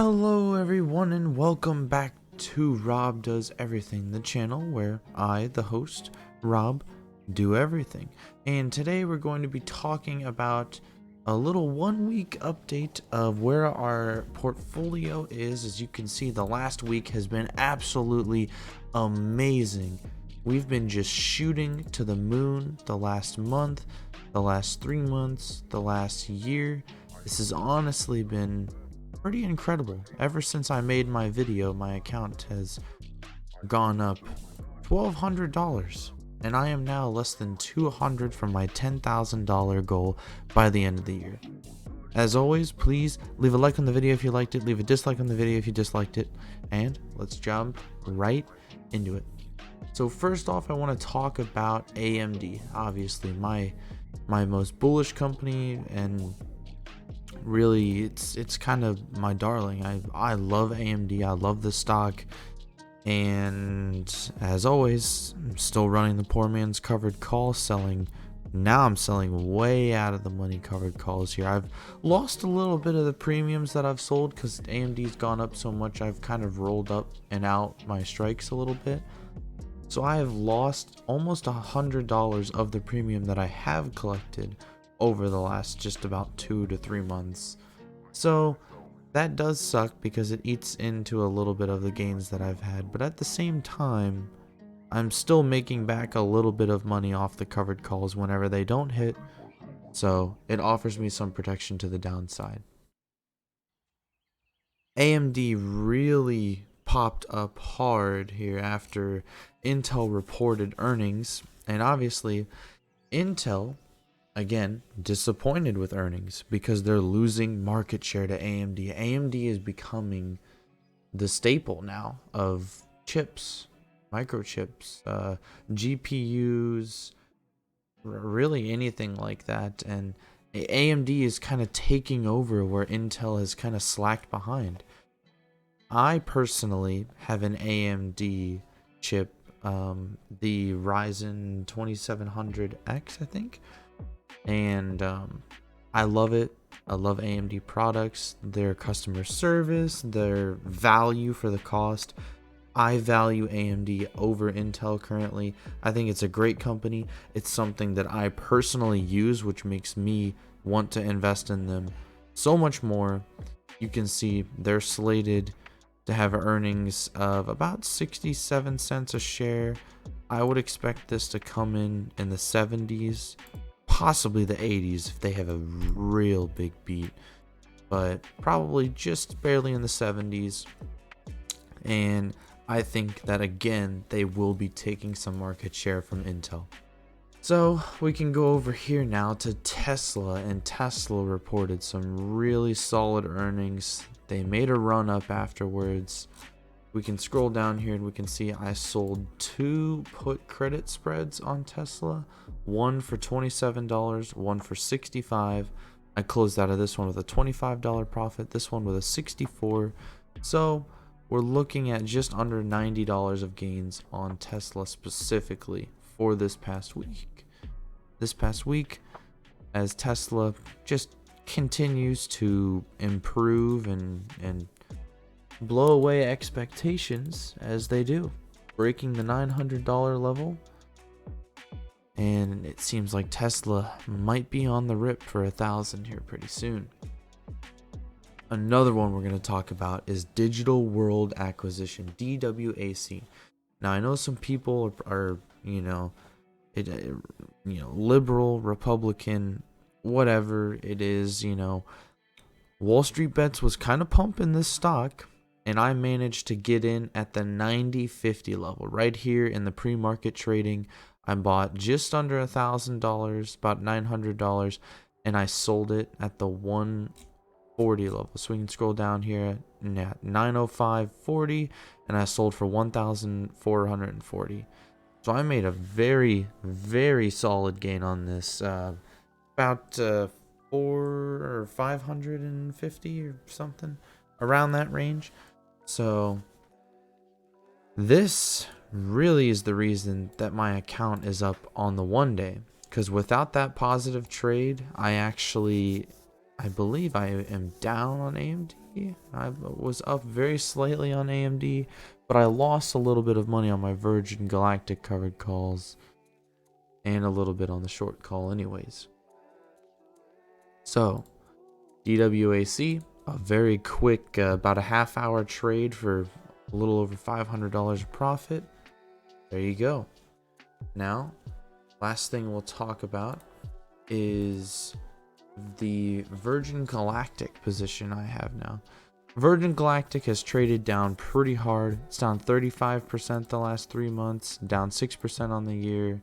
Hello everyone and welcome back to Rob Does Everything, the channel where I, the host, Rob, do everything. And today we're going to be talking about a little 1 week update of where our portfolio is. As you can see, the last week has been absolutely amazing. We've been just shooting to the moon the last month, the last 3 months, the last year. This has honestly been pretty incredible. Ever since I made my video, my account has gone up $1,200, and I am now less than $200 from my $10,000 goal by the end of the year. As always, please leave a like on the video if you liked it, leave a dislike on the video if you disliked it, and let's jump right into it. So first off, I want to talk about AMD, obviously my most bullish company, and really it's kind of my darling. I love AMD. I love the stock, and as always, I'm still running the poor man's covered call selling. Now I'm selling way out of the money covered calls here. I've lost a little bit of the premiums that I've sold because AMD's gone up so much. I've kind of rolled up and out my strikes a little bit, so I have lost almost $100 of the premium that I have collected over the last just about 2 to 3 months. So that does suck because it eats into a little bit of the gains that I've had, but at the same time, I'm still making back a little bit of money off the covered calls whenever they don't hit, so it offers me some protection to the downside. AMD really popped up hard here after Intel reported earnings, and obviously Intel, again, disappointed with earnings because they're losing market share to AMD. AMD is becoming the staple now of chips, microchips, GPUs, really anything like that. And AMD is kind of taking over where Intel has kind of slacked behind. I personally have an AMD chip, the Ryzen 2700X, I think. And I love it. I love AMD products, their customer service, their value for the cost. I value AMD over Intel currently. I think it's a great company. It's something that I personally use, which makes me want to invest in them so much more. You can see they're slated to have earnings of about 67 cents a share. I would expect this to come in the 70s. Possibly the 80s if they have a real big beat, but probably just barely in the 70s. And I think that again they will be taking some market share from Intel. So we can go over here now to Tesla, and Tesla reported some really solid earnings. They made a run up afterwards. We can scroll down here and we can see I sold 2 put credit spreads on Tesla, one for $27, one for $65. I closed out of this one with a $25 profit, this one with a $64. So we're looking at just under $90 of gains on Tesla specifically for this past week. This past week, as Tesla just continues to improve and blow away expectations as they do, breaking the $900 level, and it seems like Tesla might be on the rip for 1,000 here pretty soon. Another one we're going to talk about is Digital World Acquisition, DWAC. Now I know some people are liberal, Republican, whatever it is, Wall Street Bets was kind of pumping this stock, and I managed to get in at the 90.50 level right here in the pre-market trading. I bought just under $1,000, about $900, and I sold it at the 140 level. So we can scroll down here at 905.40, and I sold for 1,440. So I made a very, very solid gain on this, about 400 or 550 or something around that range. So this really is the reason that my account is up on the 1 day, because without that positive trade, I I believe I am down on AMD. I was up very slightly on AMD, but I lost a little bit of money on my Virgin Galactic covered calls and a little bit on the short call anyways. So, DWAC, a very quick, about a half-hour trade for a little over $500 of profit. There you go. Now, last thing we'll talk about is the Virgin Galactic position I have now. Virgin Galactic has traded down pretty hard. It's down 35% the last 3 months, down 6% on the year.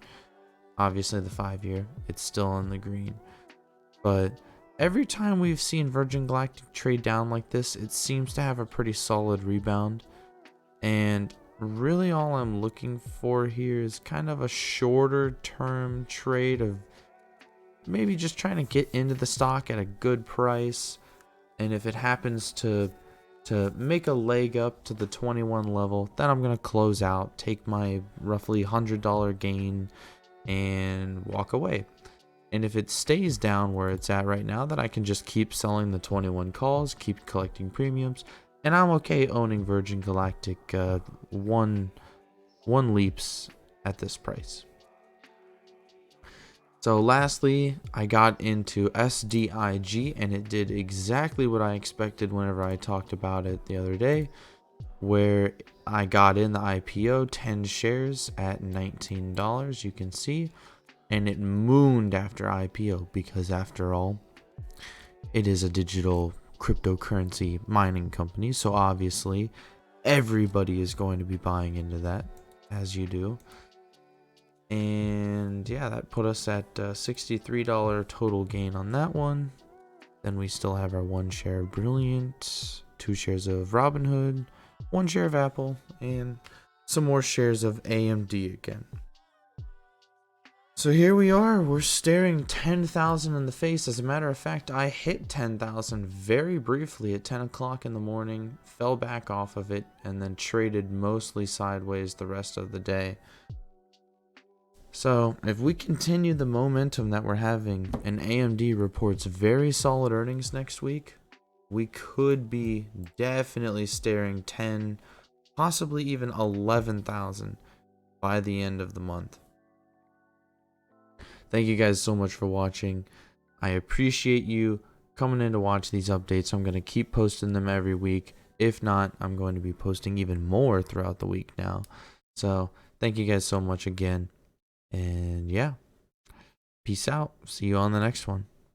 Obviously the 5-year, it's still in the green. But every time we've seen Virgin Galactic trade down like this, it seems to have a pretty solid rebound. And really all I'm looking for here is kind of a shorter term trade of maybe just trying to get into the stock at a good price. And if it happens to make a leg up to the 21 level, then I'm going to close out, take my roughly $100 gain and walk away. And if it stays down where it's at right now, then I can just keep selling the 21 calls, keep collecting premiums, and I'm okay owning Virgin Galactic one leaps at this price. So lastly, I got into SDIG, and it did exactly what I expected whenever I talked about it the other day, where I got in the IPO, 10 shares at $19, you can see, and it mooned after IPO because after all, it is a digital cryptocurrency mining company, so obviously everybody is going to be buying into that, as you do. And yeah, that put us at $63 total gain on that one. Then we still have our 1 share of Brilliant, 2 shares of Robinhood, 1 share of Apple, and some more shares of AMD again. So here we are, we're staring 10,000 in the face. As a matter of fact, I hit 10,000 very briefly at 10 o'clock in the morning, fell back off of it, and then traded mostly sideways the rest of the day. So if we continue the momentum that we're having and AMD reports very solid earnings next week, we could be definitely staring 10, possibly even 11,000 by the end of the month. Thank you guys so much for watching. I appreciate you coming in to watch these updates. I'm going to keep posting them every week. If not, I'm going to be posting even more throughout the week now. So thank you guys so much again. And yeah, peace out. See you on the next one.